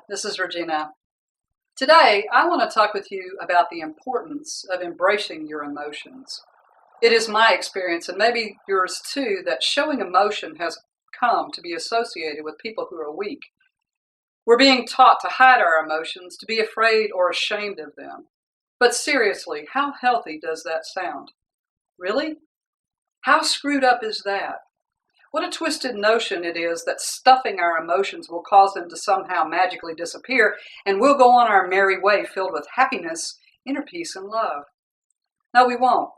This is Regina. Today, I want to talk with you about the importance of embracing your emotions. It is my experience, and maybe yours too, that showing emotion has come to be associated with people who are weak. We're being taught to hide our emotions, to be afraid or ashamed of them. But seriously, how healthy does that sound? Really? How screwed up is that? What a twisted notion it is that stuffing our emotions will cause them to somehow magically disappear, and we'll go on our merry way filled with happiness, inner peace, and love. No, we won't.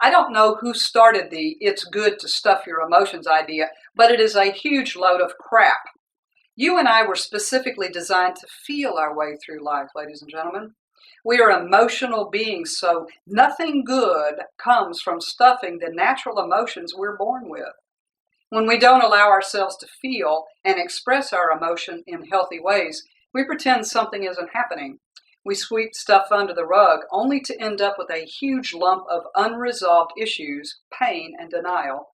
I don't know who started the "it's good to stuff your emotions" idea, but it is a huge load of crap. You and I were specifically designed to feel our way through life, ladies and gentlemen. We are emotional beings, so nothing good comes from stuffing the natural emotions we're born with. When we don't allow ourselves to feel and express our emotion in healthy ways, we pretend something isn't happening. We sweep stuff under the rug only to end up with a huge lump of unresolved issues, pain, and denial.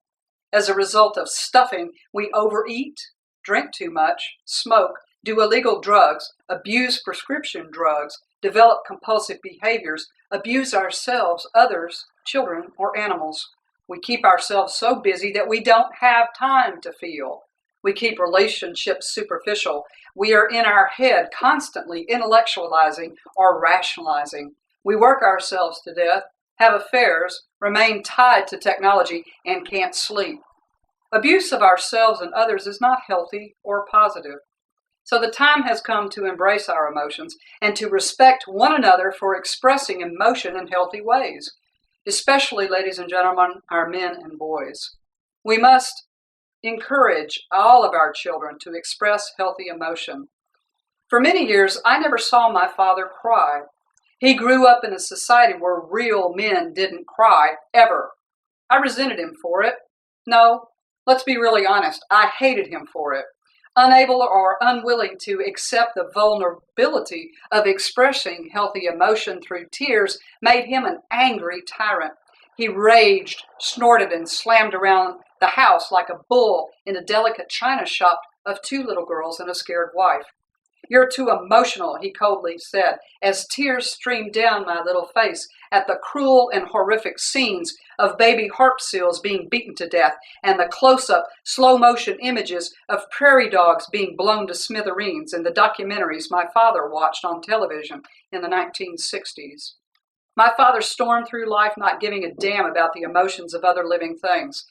As a result of stuffing, we overeat, drink too much, smoke, do illegal drugs, abuse prescription drugs, develop compulsive behaviors, abuse ourselves, others, children, or animals. We keep ourselves so busy that we don't have time to feel. We keep relationships superficial. We are in our head constantly intellectualizing or rationalizing. We work ourselves to death, have affairs, remain tied to technology, and can't sleep. Abuse of ourselves and others is not healthy or positive. So the time has come to embrace our emotions and to respect one another for expressing emotion in healthy ways. Especially, ladies and gentlemen, our men and boys. We must encourage all of our children to express healthy emotion. For many years, I never saw my father cry. He grew up in a society where real men didn't cry, ever. I resented him for it. No, let's be really honest, I hated him for it. Unable or unwilling to accept the vulnerability of expressing healthy emotion through tears made him an angry tyrant. He raged, snorted, and slammed around the house like a bull in a delicate china shop of two little girls and a scared wife. "You're too emotional," he coldly said, as tears streamed down my little face at the cruel and horrific scenes of baby harp seals being beaten to death and the close-up, slow-motion images of prairie dogs being blown to smithereens in the documentaries my father watched on television in the 1960s. My father stormed through life not giving a damn about the emotions of other living things.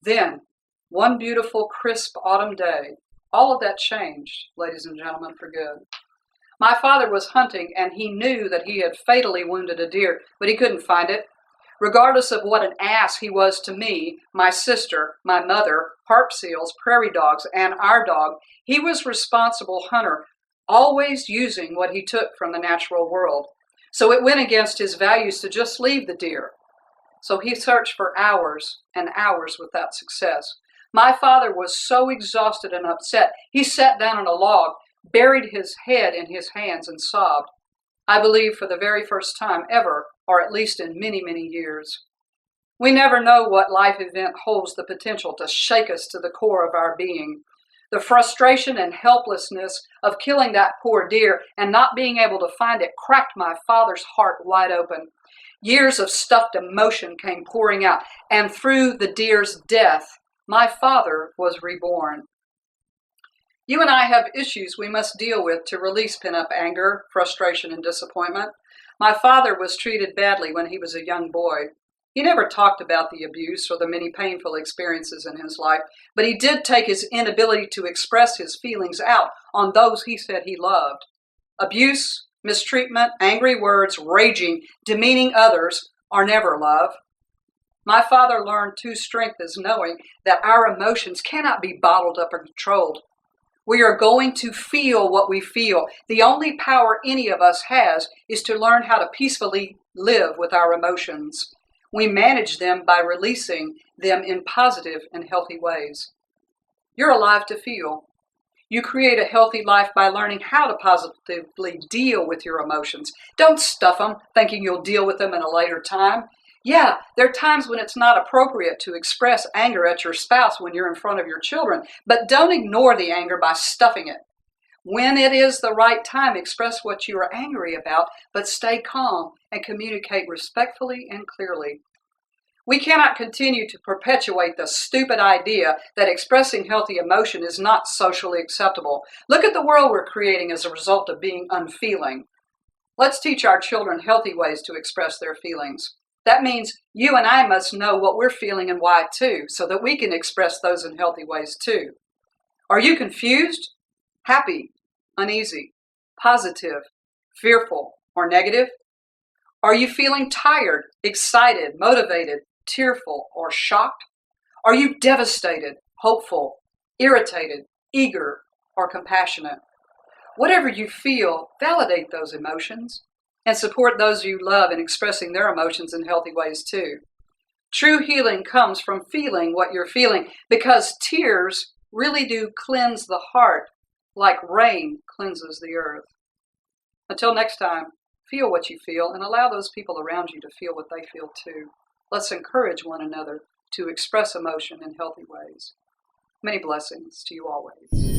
Then, one beautiful, crisp autumn day, all of that changed, ladies and gentlemen, for good. My father was hunting, and he knew that he had fatally wounded a deer, but he couldn't find it. Regardless of what an ass he was to me, my sister, my mother, harp seals, prairie dogs, and our dog, he was responsible hunter, always using what he took from the natural world. So it went against his values to just leave the deer. So he searched for hours and hours without success. My father was so exhausted and upset, he sat down on a log, buried his head in his hands, and sobbed. I believe for the very first time ever, or at least in many, many years. We never know what life event holds the potential to shake us to the core of our being. The frustration and helplessness of killing that poor deer and not being able to find it cracked my father's heart wide open. Years of stuffed emotion came pouring out, and through the deer's death, my father was reborn. You and I have issues we must deal with to release pent-up anger, frustration, and disappointment. My father was treated badly when he was a young boy. He never talked about the abuse or the many painful experiences in his life, but he did take his inability to express his feelings out on those he said he loved. Abuse, mistreatment, angry words, raging, demeaning others are never love. My father learned true strength is knowing that our emotions cannot be bottled up or controlled. We are going to feel what we feel. The only power any of us has is to learn how to peacefully live with our emotions. We manage them by releasing them in positive and healthy ways. You're alive to feel. You create a healthy life by learning how to positively deal with your emotions. Don't stuff them, thinking you'll deal with them in a later time. Yeah, there are times when it's not appropriate to express anger at your spouse when you're in front of your children, but don't ignore the anger by stuffing it. When it is the right time, express what you are angry about, but stay calm and communicate respectfully and clearly. We cannot continue to perpetuate the stupid idea that expressing healthy emotion is not socially acceptable. Look at the world we're creating as a result of being unfeeling. Let's teach our children healthy ways to express their feelings. That means you and I must know what we're feeling and why too, so that we can express those in healthy ways too. Are you confused, happy, uneasy, positive, fearful, or negative? Are you feeling tired, excited, motivated, tearful, or shocked? Are you devastated, hopeful, irritated, eager, or compassionate? Whatever you feel, validate those emotions and support those you love in expressing their emotions in healthy ways too. True healing comes from feeling what you're feeling, because tears really do cleanse the heart like rain cleanses the earth. Until next time, feel what you feel and allow those people around you to feel what they feel too. Let's encourage one another to express emotion in healthy ways. Many blessings to you always.